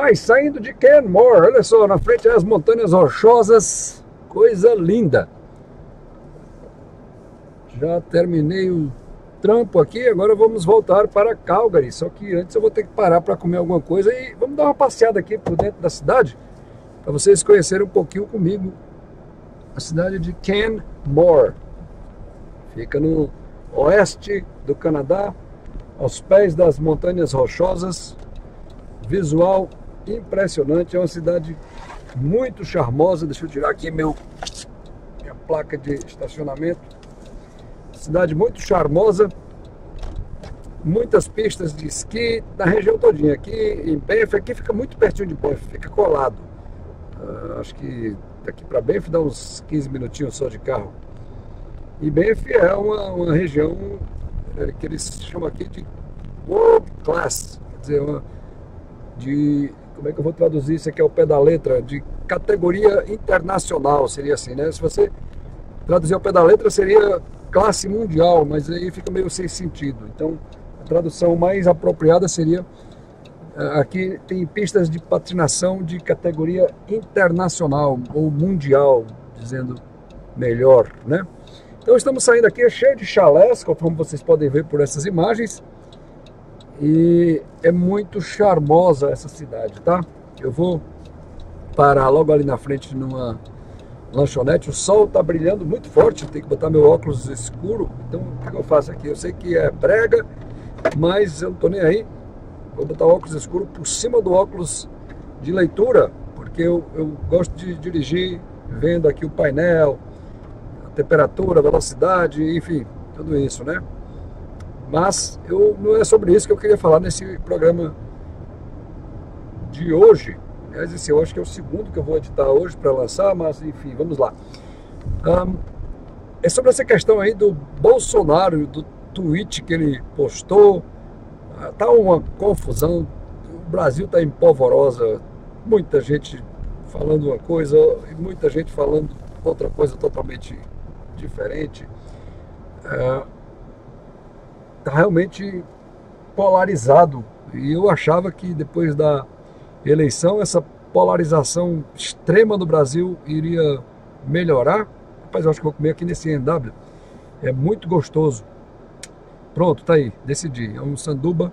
Vai saindo de Canmore, olha só, na frente as Montanhas Rochosas, coisa linda. Já terminei o trampo aqui, agora vamos voltar para Calgary, só que antes eu vou ter que parar para comer alguma coisa e vamos dar uma passeada aqui por dentro da cidade, para vocês conhecerem um pouquinho comigo a cidade de Canmore. Fica no oeste do Canadá, aos pés das Montanhas Rochosas, visual impressionante, é uma cidade muito charmosa. Deixa eu tirar aqui minha placa de estacionamento. Cidade muito charmosa, muitas pistas de esqui na região todinha. Aqui em Banff, aqui fica muito pertinho de Banff, fica colado. Acho que daqui para Banff dá uns 15 minutinhos só de carro. E Banff é uma região que eles chamam aqui de world class, quer dizer, como é que eu vou traduzir isso aqui ao pé da letra? De categoria internacional, seria assim, né? Se você traduzir ao pé da letra seria classe mundial, mas aí fica meio sem sentido. Então, a tradução mais apropriada seria: aqui tem pistas de patinação de categoria internacional ou mundial, dizendo melhor, né? Então estamos saindo aqui, é cheio de chalés, como vocês podem ver por essas imagens, e é muito charmosa essa cidade, tá? Eu vou parar logo ali na frente numa lanchonete. O sol tá brilhando muito forte, tem que botar meu óculos escuro, então o que eu faço aqui? Eu sei que é brega, mas eu não tô nem aí. Vou botar o óculos escuro por cima do óculos de leitura, porque eu gosto de dirigir vendo aqui o painel, a temperatura, a velocidade, enfim, tudo isso, né? Mas não é sobre isso que eu queria falar nesse programa de hoje. Aliás, esse eu acho que é o segundo que eu vou editar hoje para lançar, mas enfim, vamos lá. É sobre essa questão aí do Bolsonaro, do tweet que ele postou. Tá uma confusão, o Brasil tá em polvorosa, muita gente falando uma coisa e muita gente falando outra coisa totalmente diferente. Tá realmente polarizado, e eu achava que depois da eleição essa polarização extrema no Brasil iria melhorar. Rapaz, eu acho que vou comer aqui nesse A&W, é muito gostoso. Pronto, tá aí, decidi, é um sanduba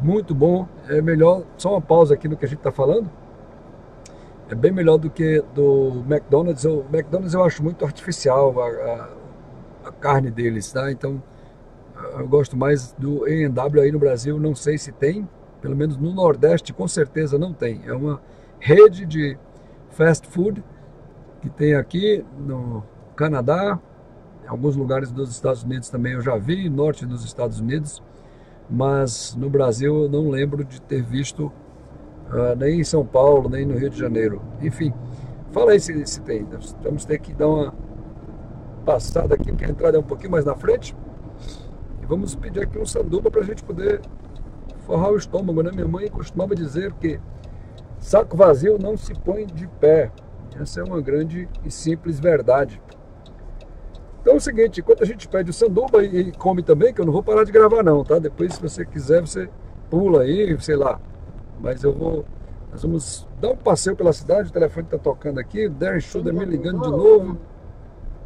muito bom. É melhor, só uma pausa aqui no que a gente tá falando, é bem melhor do que do McDonald's. O McDonald's eu acho muito artificial a carne deles, tá? Então eu gosto mais do A&W. Aí no Brasil não sei se tem, pelo menos no Nordeste com certeza não tem. É uma rede de fast food que tem aqui no Canadá, em alguns lugares dos Estados Unidos também eu já vi, norte dos Estados Unidos, mas no Brasil eu não lembro de ter visto, nem em São Paulo, nem no Rio de Janeiro. Enfim, fala aí se tem. Vamos ter que dar uma passada aqui, porque a entrada é um pouquinho mais na frente. E vamos pedir aqui um sanduba para a gente poder forrar o estômago, né? Minha mãe costumava dizer que saco vazio não se põe de pé. Essa é uma grande e simples verdade. Então é o seguinte, enquanto a gente pede o sanduba e come também, que eu não vou parar de gravar não, tá? Depois, se você quiser, você pula aí, sei lá. Mas nós vamos dar um passeio pela cidade. O telefone tá tocando aqui, o Darren Schuder me ligando de novo.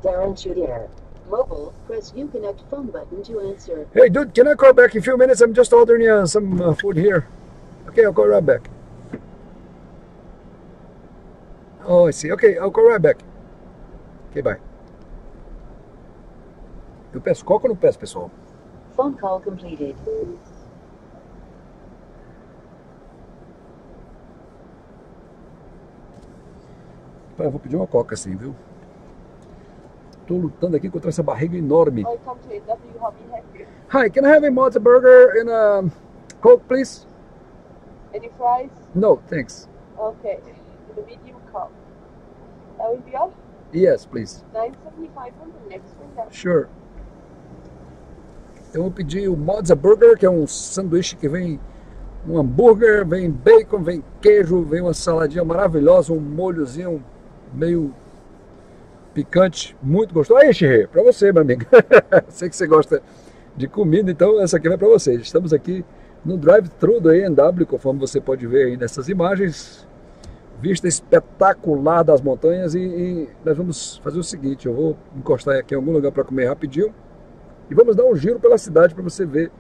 Darren Schuder. Mobile, press view connect phone button to answer. Hey dude, can I call back in a few minutes? I'm just ordering some food here. Okay, I'll call right back. Oh, I see. Okay, I'll call right back. Okay, bye. Eu peço coca ou não peço, pessoal? Phone call completed. Eu vou pedir uma coca assim, viu? Tô lutando aqui contra essa barriga enorme. Welcome to AW Hobby Happy. Hi, can I have a Malta burger and a Coke, please? Any fries? No, thanks. Okay. The medium cup. That will be all? Yes, please. $9.75 on the next one. Sure. Eu vou pedir o Mozza Burger, que é um sanduíche que vem um hambúrguer, vem bacon, vem queijo, vem uma saladinha maravilhosa, um molhozinho meio picante, muito gostoso. Aí, Xerê, pra você, meu amigo. Sei que você gosta de comida, então essa aqui vai pra você. Estamos aqui no drive-thru da A&W, conforme você pode ver aí nessas imagens. Vista espetacular das montanhas e nós vamos fazer o seguinte, eu vou encostar aqui em algum lugar para comer rapidinho e vamos dar um giro pela cidade para você ver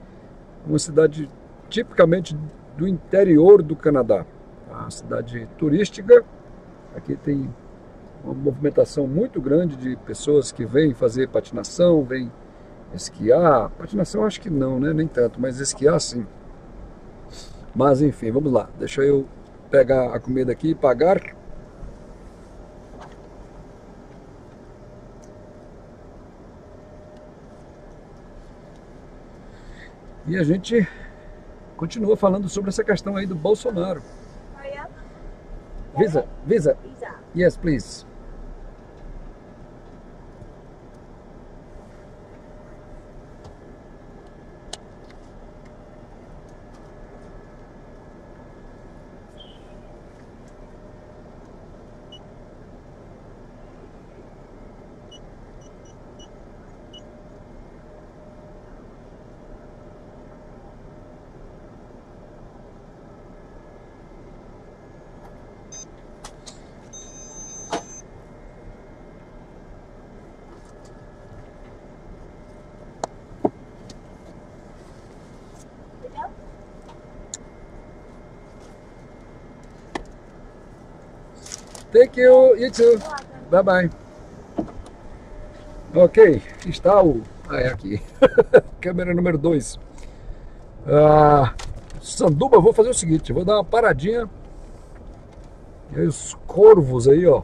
uma cidade tipicamente do interior do Canadá. A cidade turística, aqui tem uma movimentação muito grande de pessoas que vêm fazer patinação, vêm esquiar. Patinação acho que não, né? Nem tanto, mas esquiar sim. Mas enfim, vamos lá. Deixa eu pegar a comida aqui e pagar. E a gente continua falando sobre essa questão aí do Bolsonaro. Visa. Visa. Yes, please. Thank you, you too. Bye bye. Ok, está o... é aqui. Câmera número 2. Sanduba, vou fazer o seguinte, vou dar uma paradinha. E aí os corvos aí, ó,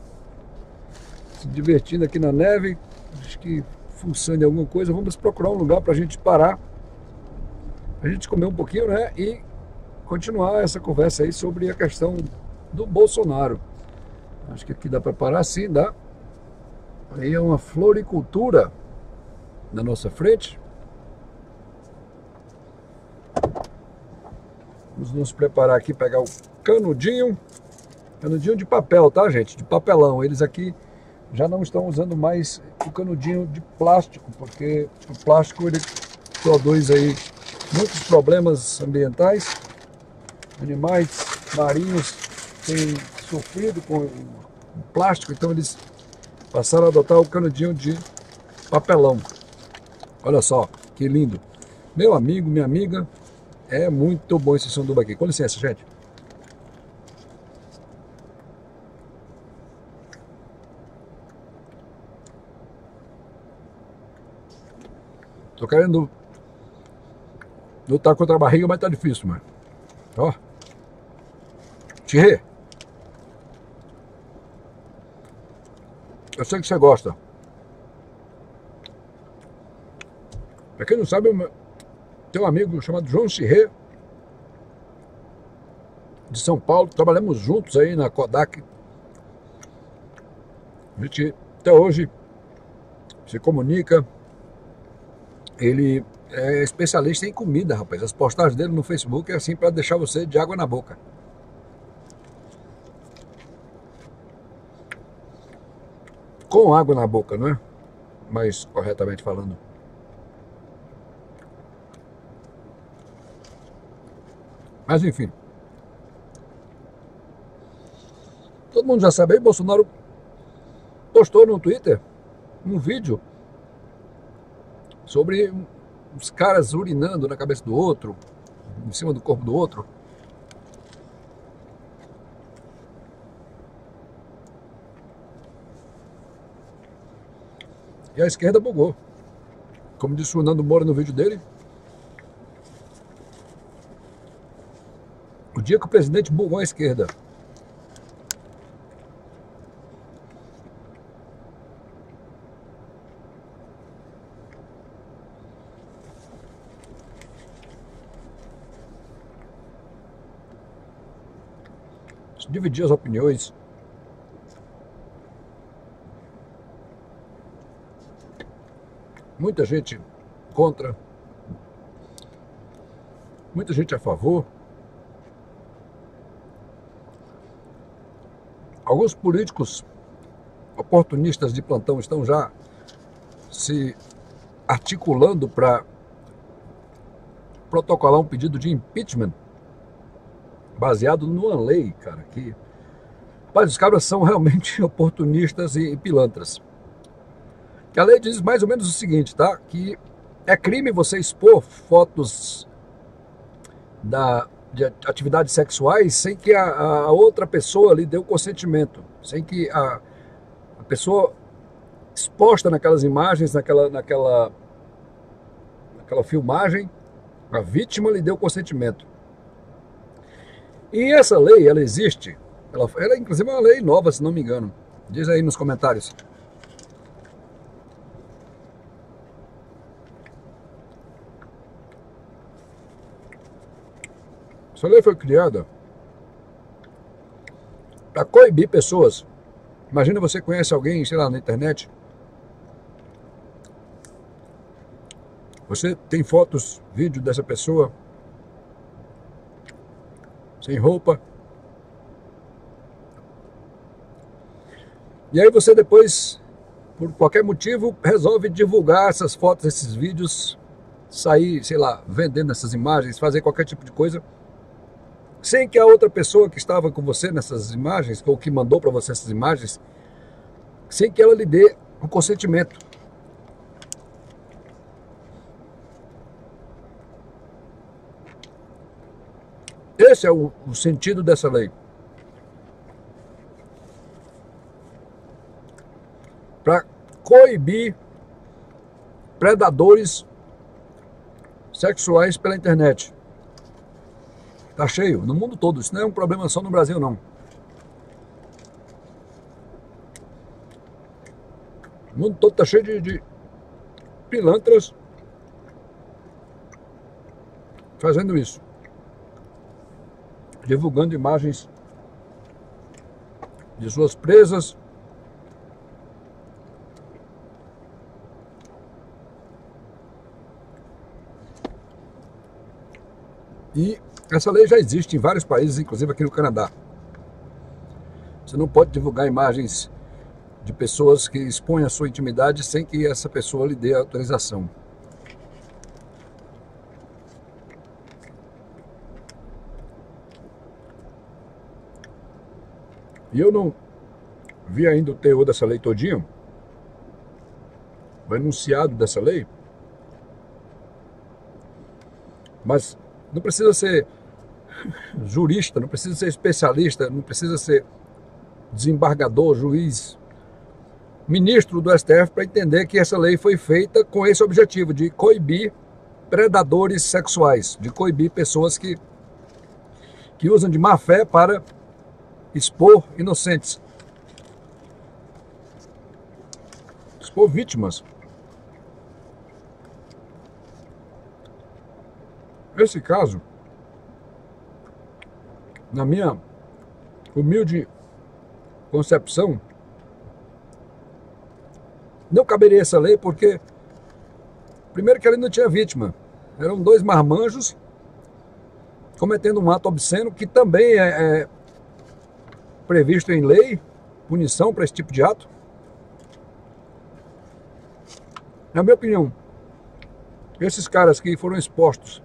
se divertindo aqui na neve. Acho que funciona alguma coisa. Vamos procurar um lugar pra gente parar, a gente comer um pouquinho, né? E continuar essa conversa aí sobre a questão do Bolsonaro. Acho que aqui dá para parar, sim, dá. Aí é uma floricultura na nossa frente. Vamos nos preparar aqui, pegar o canudinho. Canudinho de papel, tá, gente? De papelão. Eles aqui já não estão usando mais o canudinho de plástico, porque o plástico ele produz aí muitos problemas ambientais. Animais marinhos têm sofrido com o plástico, então eles passaram a adotar o canudinho de papelão. Olha só, que lindo. Meu amigo, minha amiga, é muito bom esse sanduba aqui. Com licença, gente. Tô querendo lutar contra a barriga, mas tá difícil, mano. Ó. Tchê. Eu sei que você gosta. Pra quem não sabe, tem um amigo chamado João Chirré, de São Paulo. Trabalhamos juntos aí na Kodak. A gente até hoje se comunica. Ele é especialista em comida, rapaz. As postagens dele no Facebook é assim para deixar você de água na boca. Com água na boca, não é? Mais corretamente falando. Mas enfim. Todo mundo já sabe aí, Bolsonaro postou no Twitter um vídeo sobre os caras urinando na cabeça do outro, em cima do corpo do outro. E a esquerda bugou. Como disse o Nando Moura no vídeo dele, o dia que o presidente bugou a esquerda. Dividir as opiniões. Muita gente contra, muita gente a favor. Alguns políticos oportunistas de plantão estão já se articulando para protocolar um pedido de impeachment baseado numa lei, cara, que... Mas os caras são realmente oportunistas e pilantras. Que a lei diz mais ou menos o seguinte, tá? Que é crime você expor fotos de atividades sexuais sem que a outra pessoa lhe dê o consentimento, sem que a pessoa exposta naquelas imagens, naquela filmagem, a vítima lhe deu o consentimento. E essa lei, ela existe, ela inclusive é uma lei nova, se não me engano. Diz aí nos comentários. Essa lei foi criada para coibir pessoas. Imagina você conhece alguém, sei lá, na internet. Você tem fotos, vídeo dessa pessoa sem roupa. E aí você depois, por qualquer motivo, resolve divulgar essas fotos, esses vídeos, sair, sei lá, vendendo essas imagens, fazer qualquer tipo de coisa, sem que a outra pessoa que estava com você nessas imagens, ou que mandou para você essas imagens, sem que ela lhe dê o consentimento. Esse é o sentido dessa lei. Para coibir predadores sexuais pela internet. Tá cheio, no mundo todo. Isso não é um problema só no Brasil, não. O mundo todo tá cheio de pilantras fazendo isso. Divulgando imagens de suas presas. E essa lei já existe em vários países, inclusive aqui no Canadá. Você não pode divulgar imagens de pessoas que expõem a sua intimidade sem que essa pessoa lhe dê autorização. E eu não vi ainda o teor dessa lei todinho, o enunciado dessa lei, mas não precisa ser jurista, não precisa ser especialista, não precisa ser desembargador, juiz, ministro do STF para entender que essa lei foi feita com esse objetivo de coibir predadores sexuais, de coibir pessoas que usam de má fé para expor inocentes, expor vítimas. Esse caso, na minha humilde concepção, não caberia essa lei porque, primeiro que ali não tinha vítima, eram dois marmanjos cometendo um ato obsceno que também é previsto em lei, punição para esse tipo de ato. Na minha opinião, esses caras que foram expostos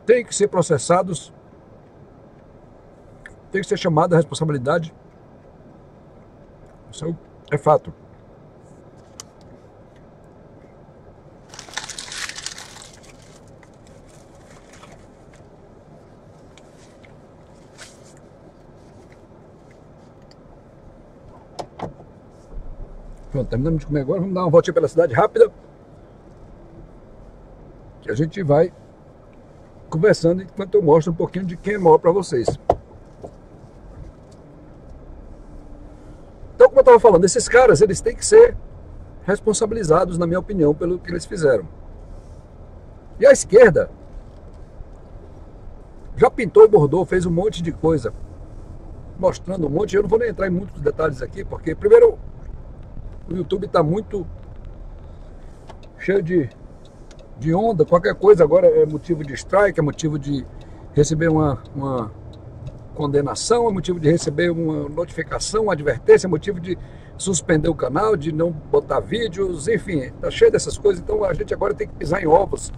têm que ser processados, tem que ser chamado à responsabilidade. Isso é fato. Pronto, terminamos de comer agora, vamos dar uma voltinha pela cidade rápida, que a gente vai conversando enquanto eu mostro um pouquinho de quem é maior para vocês. Então, como eu estava falando, esses caras, eles têm que ser responsabilizados, na minha opinião, pelo que eles fizeram. E a esquerda já pintou, bordou, fez um monte de coisa, mostrando um monte. Eu não vou nem entrar em muitos detalhes aqui, porque primeiro o YouTube está muito cheio de onda, qualquer coisa agora é motivo de strike, é motivo de receber uma condenação, é motivo de receber uma notificação, uma advertência, é motivo de suspender o canal, de não botar vídeos, enfim, está cheio dessas coisas. Então a gente agora tem que pisar em ovos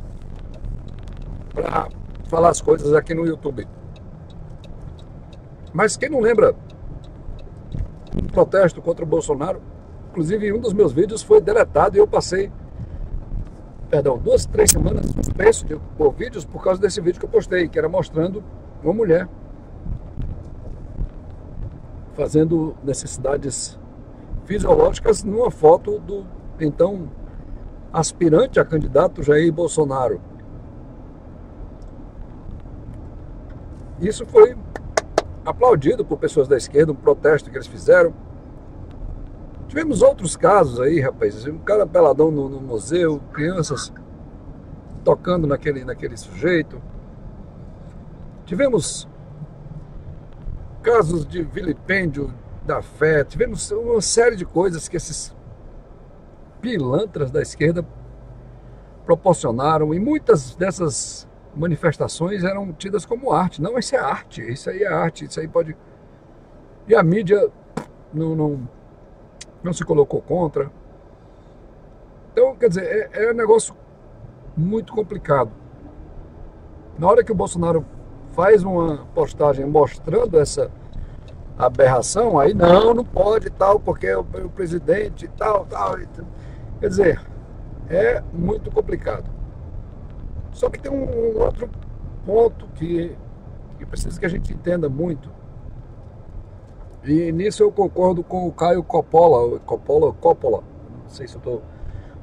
para falar as coisas aqui no YouTube. Mas quem não lembra um protesto contra o Bolsonaro? Inclusive, um dos meus vídeos foi deletado e eu passei, 2, 3 semanas suspenso por vídeos por causa desse vídeo que eu postei, que era mostrando uma mulher fazendo necessidades fisiológicas numa foto do então aspirante a candidato Jair Bolsonaro. Isso foi aplaudido por pessoas da esquerda, um protesto que eles fizeram. Tivemos outros casos aí, rapaz, um cara peladão no museu, crianças tocando naquele sujeito. Tivemos casos de vilipêndio da fé, tivemos uma série de coisas que esses pilantras da esquerda proporcionaram, e muitas dessas manifestações eram tidas como arte. Não, isso é arte, isso aí é arte, isso aí pode... E a mídia não se colocou contra. Então, quer dizer, é um negócio muito complicado. Na hora que o Bolsonaro faz uma postagem mostrando essa aberração, aí não pode tal, porque é o presidente e tal. Quer dizer, é muito complicado. Só que tem um outro ponto que precisa que a gente entenda muito. E nisso eu concordo com o Caio Coppola, não sei se eu estou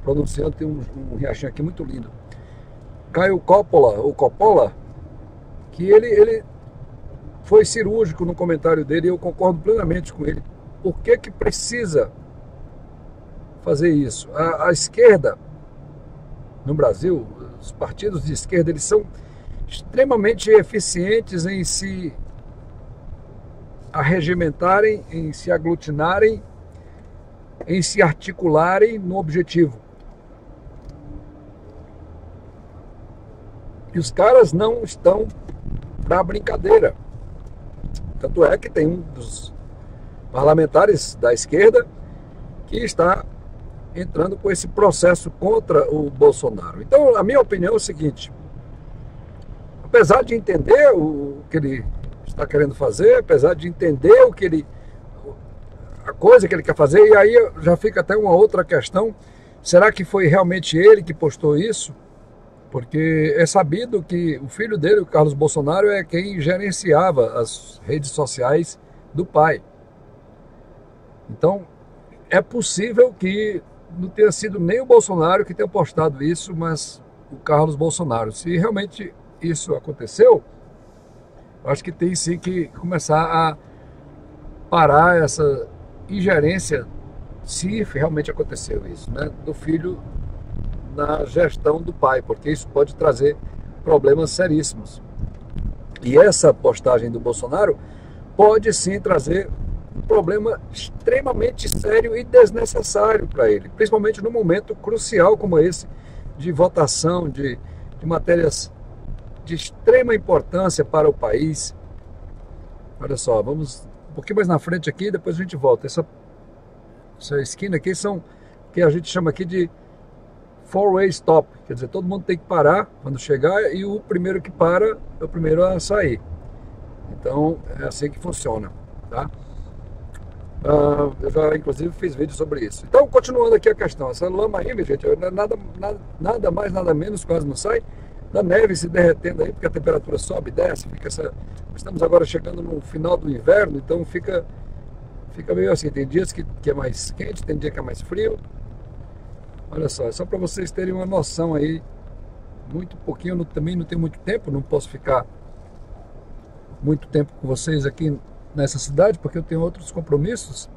pronunciando, tem um riachinho aqui muito lindo. Caio Coppola, que ele foi cirúrgico no comentário dele, e eu concordo plenamente com ele. Por que precisa fazer isso? A esquerda no Brasil, os partidos de esquerda, eles são extremamente eficientes em se arregimentarem, em se aglutinarem, em se articularem no objetivo. E os caras não estão para brincadeira. Tanto é que tem um dos parlamentares da esquerda que está entrando com esse processo contra o Bolsonaro. Então, a minha opinião é o seguinte: apesar de entender o que ele está querendo fazer, apesar de entender a coisa que ele quer fazer, e aí já fica até uma outra questão: será que foi realmente ele que postou isso? Porque é sabido que o filho dele, o Carlos Bolsonaro, é quem gerenciava as redes sociais do pai. Então, é possível que não tenha sido nem o Bolsonaro que tenha postado isso, mas o Carlos Bolsonaro. Se realmente isso aconteceu, eu acho que tem sim que começar a parar essa ingerência, se realmente aconteceu isso, né, do filho na gestão do pai, porque isso pode trazer problemas seríssimos. E essa postagem do Bolsonaro pode sim trazer um problema extremamente sério e desnecessário para ele, principalmente num momento crucial como esse, de votação de matérias de extrema importância para o país. Olha só, vamos um pouquinho mais na frente aqui, depois a gente volta. Essa esquina aqui são que a gente chama aqui de four-way stop, quer dizer, todo mundo tem que parar quando chegar, e o primeiro que para é o primeiro a sair. Então é assim que funciona, tá? Eu já inclusive fiz vídeo sobre isso. Então, continuando aqui a questão, essa lama aí, minha gente, nada mais, nada menos, quase não sai, da neve se derretendo aí, porque a temperatura sobe e desce, estamos agora chegando no final do inverno, então fica meio assim, tem dias que é mais quente, tem dia que é mais frio. Olha só, é só para vocês terem uma noção aí, muito pouquinho, também não tenho muito tempo, não posso ficar muito tempo com vocês aqui nessa cidade, porque eu tenho outros compromissos,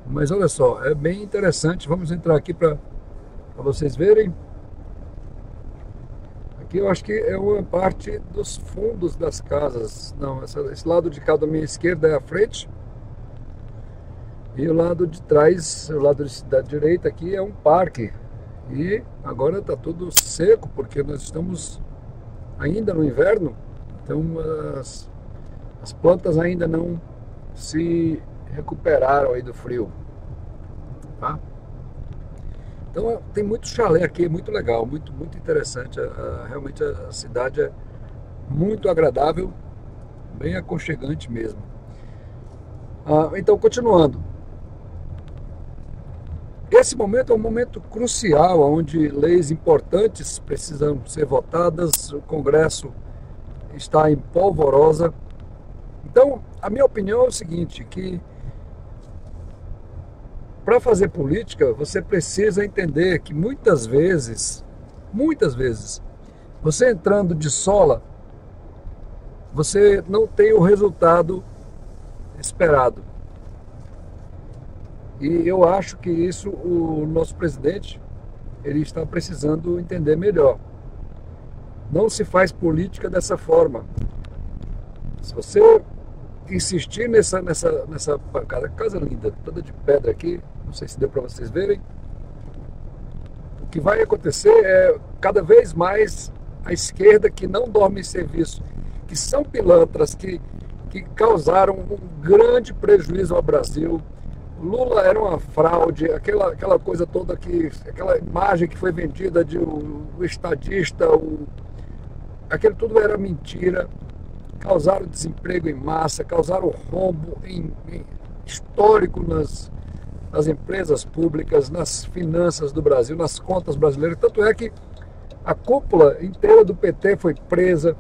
mas olha só, é bem interessante. Vamos entrar aqui para vocês verem. Aqui eu acho que é uma parte dos fundos das casas. Não, esse lado de cá da minha esquerda é a frente, e o lado de trás, o lado da direita aqui é um parque. E agora está tudo seco, porque nós estamos ainda no inverno, então as plantas ainda não se recuperaram aí do frio, tá? Então tem muito chalé aqui, muito legal, muito interessante. Realmente a cidade é muito agradável, bem aconchegante mesmo. Então, continuando. Esse momento é um momento crucial, onde leis importantes precisam ser votadas, o Congresso está em polvorosa. Então, a minha opinião é o seguinte, que para fazer política, você precisa entender que muitas vezes, você entrando de sola, você não tem o resultado esperado. E eu acho que isso o nosso presidente, ele está precisando entender melhor. Não se faz política dessa forma. Se você insistir nessa bancada, casa linda, toda de pedra aqui, não sei se deu para vocês verem, o que vai acontecer é cada vez mais a esquerda que não dorme em serviço, que são pilantras, que causaram um grande prejuízo ao Brasil. Lula era uma fraude, aquela coisa toda, aquela imagem que foi vendida de o estadista, aquilo tudo era mentira. Causaram desemprego em massa, causaram rombo histórico nas empresas públicas, nas finanças do Brasil, nas contas brasileiras. Tanto é que a cúpula inteira do PT foi presa.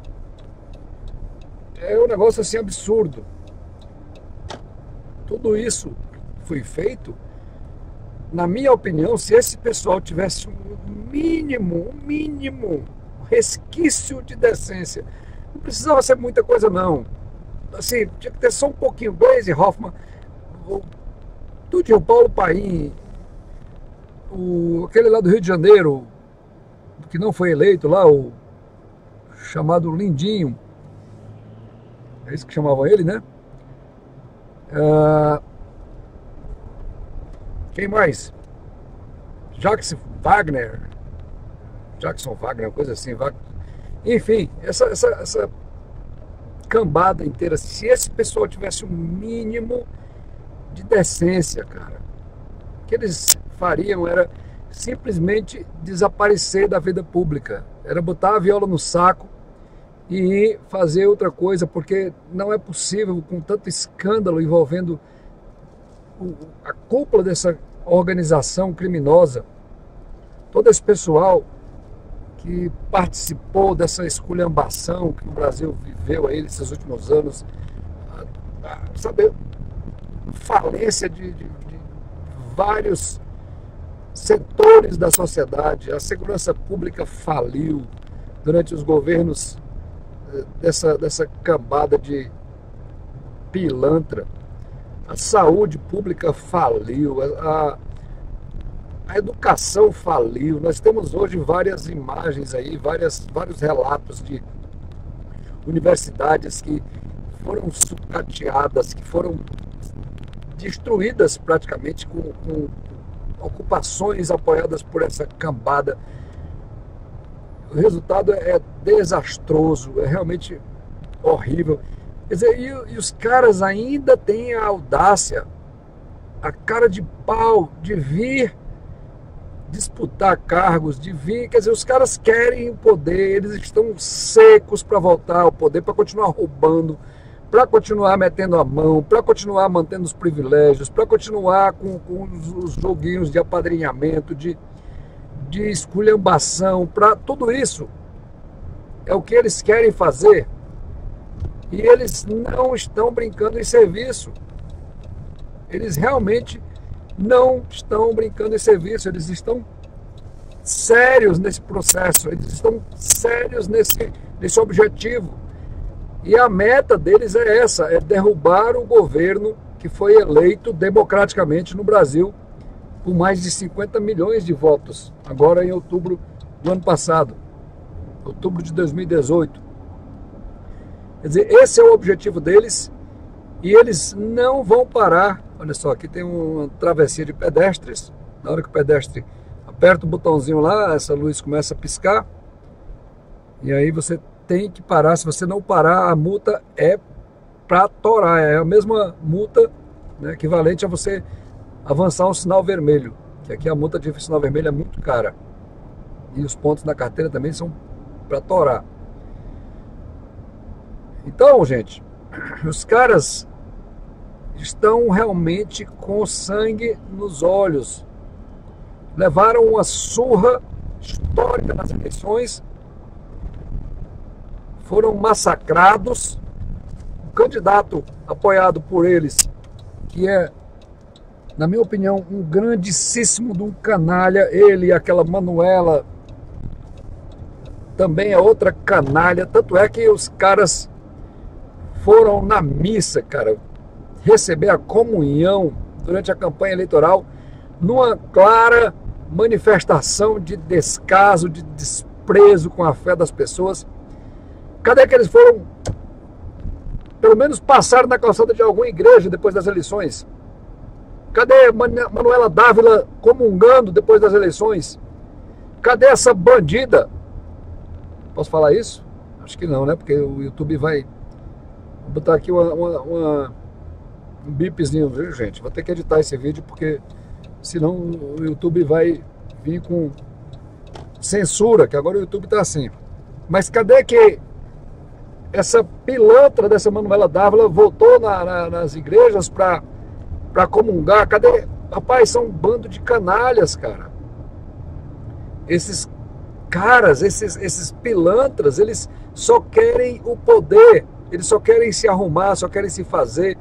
É um negócio assim absurdo. Tudo isso foi feito, na minha opinião, se esse pessoal tivesse um mínimo resquício de decência. Não precisava ser muita coisa, não. Assim, tinha que ter só um pouquinho. Gleisi Hoffmann, o Paulo Paim, aquele lá do Rio de Janeiro, que não foi eleito lá, o chamado Lindinho. É isso que chamavam ele, né? Quem mais? Jackson Wagner, uma coisa assim. Enfim, essa cambada inteira, se esse pessoal tivesse um mínimo de decência, cara, o que eles fariam era simplesmente desaparecer da vida pública. Era botar a viola no saco e fazer outra coisa, porque não é possível, com tanto escândalo envolvendo a cúpula dessa organização criminosa, todo esse pessoal que participou dessa esculhambação que o Brasil viveu aí nesses últimos anos, sabe, falência de vários setores da sociedade. A segurança pública faliu durante os governos dessa cambada de pilantra. A saúde pública faliu, a educação faliu. Nós temos hoje várias imagens aí, vários relatos de universidades que foram sucateadas, que foram destruídas praticamente com ocupações apoiadas por essa cambada. O resultado é desastroso, é realmente horrível. Quer dizer, e os caras ainda têm a audácia, a cara de pau de vir disputar cargos, de vir, quer dizer, os caras querem o poder, eles estão secos para voltar ao poder, para continuar roubando, para continuar metendo a mão, para continuar mantendo os privilégios, para continuar com os joguinhos de apadrinhamento, de esculhambação, para tudo isso. É o que eles querem fazer. E eles não estão brincando em serviço. Eles realmente não estão brincando em serviço. Eles estão sérios nesse processo. Eles estão sérios nesse objetivo. E a meta deles é essa, é derrubar o governo que foi eleito democraticamente no Brasil por mais de 50 milhões de votos, agora em outubro do ano passado, outubro de 2018. Quer dizer, esse é o objetivo deles e eles não vão parar. Olha só, aqui tem uma travessia de pedestres. Na hora que o pedestre aperta o botãozinho lá, essa luz começa a piscar e aí você tem que parar. Se você não parar, a multa é para torar. É a mesma multa, né, equivalente a você avançar um sinal vermelho. Que aqui a multa de sinal vermelho é muito cara. E os pontos na carteira também são para torar. Então, gente, os caras estão realmente com sangue nos olhos. Levaram uma surra histórica nas eleições. Foram massacrados. O candidato apoiado por eles, que é, na minha opinião, um grandíssimo de um canalha, ele e aquela Manuela também é outra canalha. Tanto é que os caras foram na missa, cara, receber a comunhão durante a campanha eleitoral, numa clara manifestação de descaso, de desprezo com a fé das pessoas. Cadê que eles foram, pelo menos passaram na calçada de alguma igreja depois das eleições? Cadê Manuela Dávila comungando depois das eleições? Cadê essa bandida? Posso falar isso? Acho que não, né? Porque o YouTube vai... Vou botar aqui um bipzinho, viu, gente? Vou ter que editar esse vídeo, porque senão o YouTube vai vir com censura, que agora o YouTube tá assim. Mas cadê que essa pilantra dessa Manuela Dávila voltou nas igrejas para comungar? Cadê? Rapaz, são um bando de canalhas, cara. Esses caras, esses pilantras, eles só querem o poder, eles só querem se arrumar, só querem se fazer.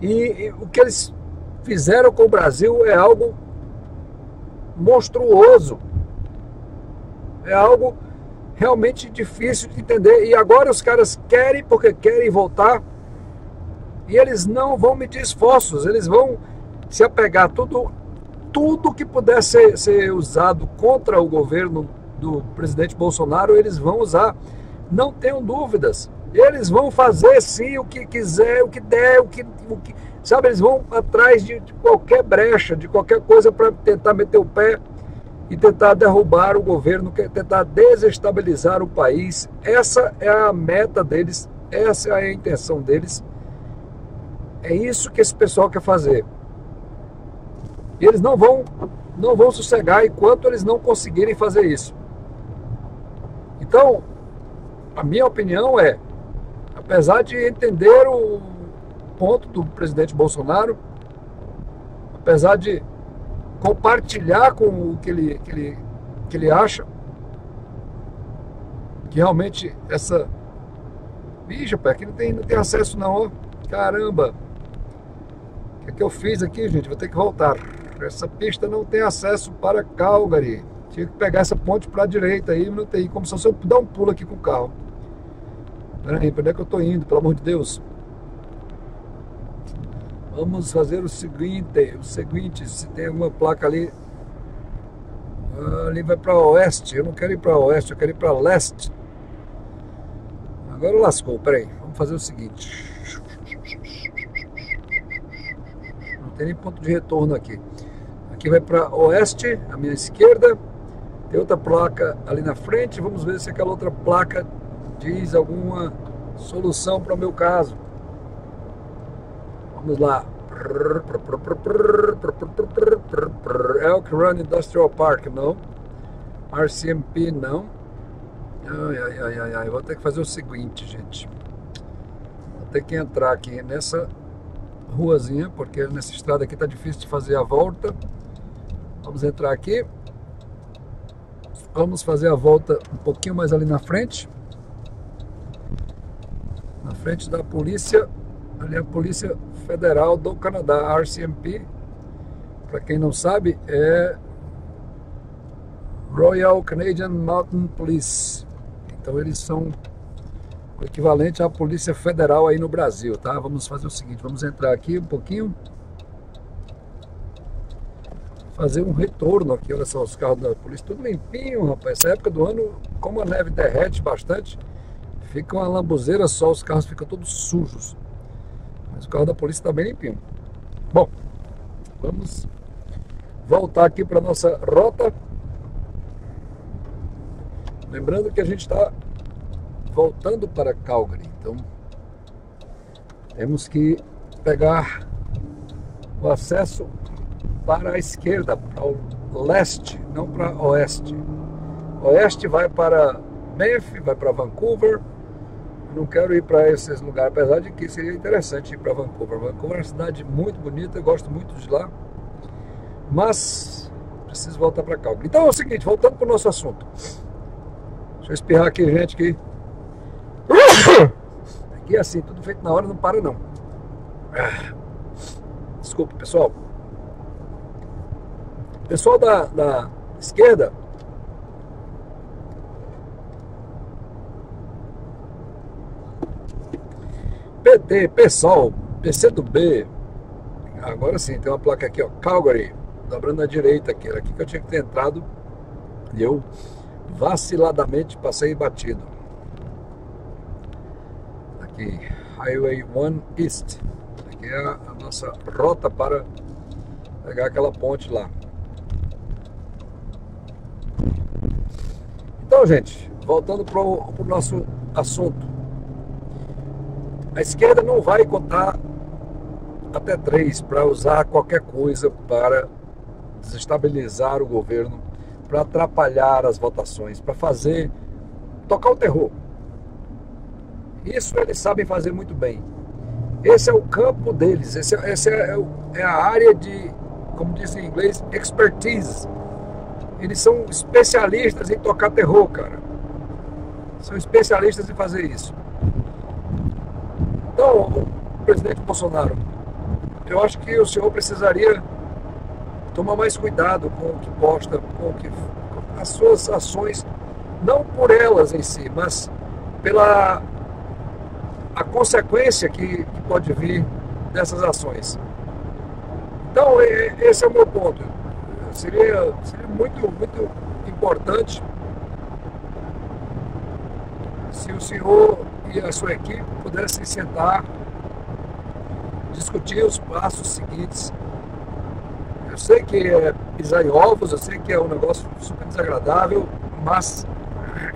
E o que eles fizeram com o Brasil é algo monstruoso. É algo realmente difícil de entender. E agora os caras querem, porque querem voltar, e eles não vão medir esforços, eles vão se apegar a tudo que puder ser usado contra o governo do presidente Bolsonaro, eles vão usar. Não tenham dúvidas. Eles vão fazer sim o que quiser, o que der, sabe, eles vão atrás de qualquer brecha, de qualquer coisa para tentar meter o pé e tentar derrubar o governo, tentar desestabilizar o país. Essa é a meta deles, essa é a intenção deles. É isso que esse pessoal quer fazer. E eles não vão sossegar enquanto eles não conseguirem fazer isso. Então, a minha opinião é, apesar de entender o ponto do presidente Bolsonaro, apesar de compartilhar com o que ele acha, que realmente essa... Ixi, rapaz, aqui não tem acesso não, ó. Caramba! O que eu fiz aqui, gente? Vou ter que voltar. Essa pista não tem acesso para Calgary. Tinha que pegar essa ponte para a direita aí, não tem como, só se eu dar um pulo aqui com o carro. Peraí, para onde é que eu tô indo, pelo amor de Deus? Vamos fazer o seguinte, se tem alguma placa ali, ali vai para oeste. Eu não quero ir para oeste, eu quero ir para leste. Agora lascou, peraí, vamos fazer o seguinte. Não tem nem ponto de retorno aqui. Aqui vai para oeste, à minha esquerda. Tem outra placa ali na frente. Vamos ver se aquela outra placa diz alguma solução para o meu caso. Vamos lá. Elk Run Industrial Park, não. RCMP, não. Ai. Vou ter que fazer o seguinte, gente. Vou ter que entrar aqui nessa ruazinha, porque nessa estrada aqui tá difícil de fazer a volta. Vamos entrar aqui. Vamos fazer a volta um pouquinho mais ali na frente. Na frente da polícia. Ali é a Polícia Federal do Canadá, RCMP. Para quem não sabe, é Royal Canadian Mountain Police. Então eles são o equivalente à Polícia Federal aí no Brasil, tá? Vamos fazer o seguinte, vamos entrar aqui um pouquinho. Fazer um retorno aqui, olha só os carros da polícia, tudo limpinho, rapaz. Essa época do ano, como a neve derrete bastante, fica uma lambuzeira só, os carros ficam todos sujos. Mas o carro da polícia está bem limpinho. Bom, vamos voltar aqui para nossa rota. Lembrando que a gente está voltando para Calgary, então temos que pegar o acesso para a esquerda, para o leste, não para oeste. Oeste vai para Memphis, vai para Vancouver. Não quero ir para esses lugares, apesar de que seria interessante ir para Vancouver. Vancouver é uma cidade muito bonita, eu gosto muito de lá. Mas preciso voltar para Calgary. Então é o seguinte, voltando para o nosso assunto. Deixa eu espirrar aqui, gente, que aqui é assim, tudo feito na hora, não para não. Desculpa, pessoal. Pessoal da esquerda, PT, PSOL, PCdoB. Agora sim, tem uma placa aqui, ó, Calgary, dobrando à direita aqui. Era aqui que eu tinha que ter entrado e eu vaciladamente passei batido. Aqui, Highway 1 East. Aqui é a nossa rota para pegar aquela ponte lá. Então, gente, voltando para o nosso assunto. A esquerda não vai contar até 3 para usar qualquer coisa para desestabilizar o governo, para atrapalhar as votações, para tocar o terror. Isso eles sabem fazer muito bem. Esse é o campo deles, essa é a área de, como diz em inglês, expertise. Eles são especialistas em tocar terror, cara. São especialistas em fazer isso. Então, o presidente Bolsonaro, eu acho que o senhor precisaria tomar mais cuidado com o que posta, com as suas ações, não por elas em si, mas pela a consequência que pode vir dessas ações. Então, esse é o meu ponto. Seria muito, muito importante se o senhor e a sua equipe pudessem sentar, discutir os passos seguintes. Eu sei que é pisar em ovos, eu sei que é um negócio super desagradável, mas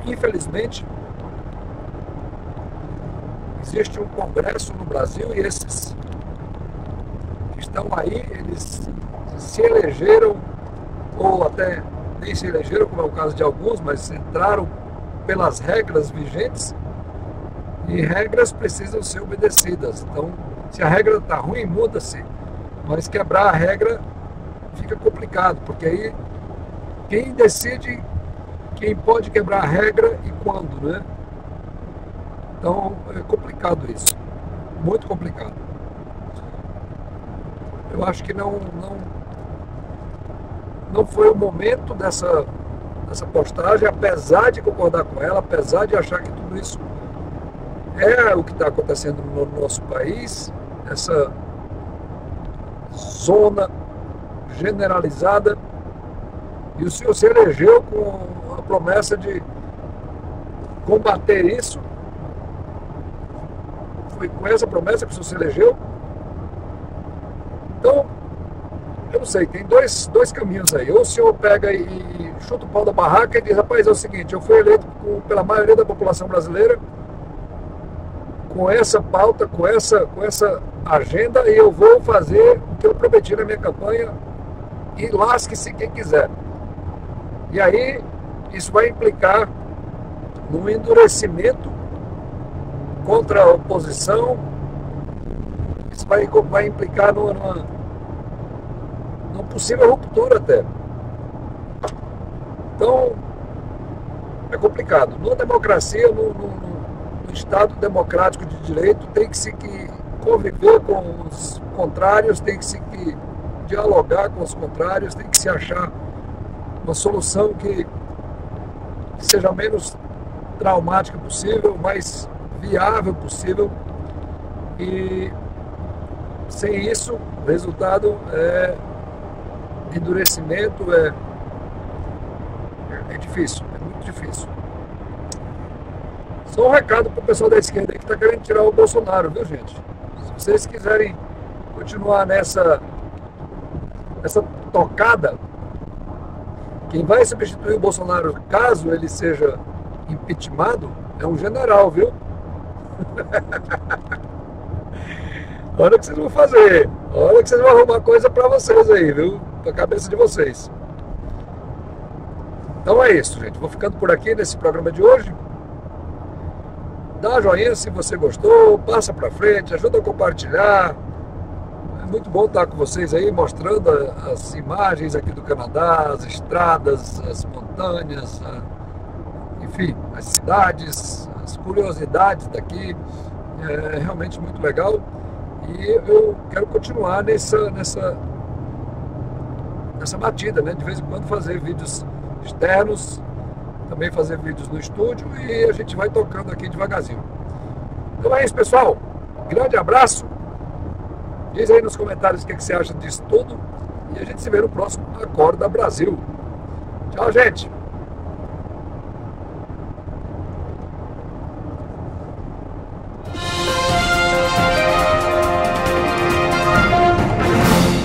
infelizmente existe um congresso no Brasil e esses que estão aí, eles se elegeram, ou até nem se elegeram, como é o caso de alguns, mas entraram pelas regras vigentes, e regras precisam ser obedecidas. Então, se a regra está ruim, muda-se, mas quebrar a regra fica complicado, porque aí quem decide quem pode quebrar a regra e quando, né? Então é complicado isso, muito complicado. Eu acho que não foi o momento dessa postagem, apesar de concordar com ela, apesar de achar que tudo isso é o que está acontecendo no nosso país, essa zona generalizada, e o senhor se elegeu com a promessa de combater isso. Foi com essa promessa que o senhor se elegeu. Então, eu não sei, tem dois caminhos aí. Ou o senhor pega e chuta o pau da barraca e diz: rapaz, é o seguinte, eu fui eleito pela maioria da população brasileira com essa pauta, com essa agenda, e eu vou fazer o que eu prometi na minha campanha, e lasque-se quem quiser. E aí isso vai implicar num endurecimento contra a oposição, isso vai implicar numa possível ruptura até. Então é complicado. Numa democracia, no Estado democrático de direito, tem que se conviver com os contrários, tem que se dialogar com os contrários, tem que se achar uma solução que seja menos traumática possível, mais viável possível, e sem isso o resultado é endurecimento, é difícil, é muito difícil. Só um recado para o pessoal da esquerda aí que está querendo tirar o Bolsonaro, viu, gente? Se vocês quiserem continuar nessa tocada, quem vai substituir o Bolsonaro, caso ele seja impeachmentado, é um general, viu? Olha o que vocês vão fazer. Olha que vocês vão arrumar coisa para vocês aí, viu? para a cabeça de vocês. Então é isso, gente. Vou ficando por aqui nesse programa de hoje. Dá joinha se você gostou, passa para frente, ajuda a compartilhar. É muito bom estar com vocês aí, mostrando as imagens aqui do Canadá, as estradas, as montanhas, enfim, as cidades, as curiosidades daqui. É realmente muito legal. E eu quero continuar nessa batida, né? De vez em quando fazer vídeos externos, também fazer vídeos no estúdio, e a gente vai tocando aqui devagarzinho. Então é isso, pessoal. Grande abraço. Diz aí nos comentários o que você acha disso tudo. E a gente se vê no próximo Acorda Brasil. Tchau, gente.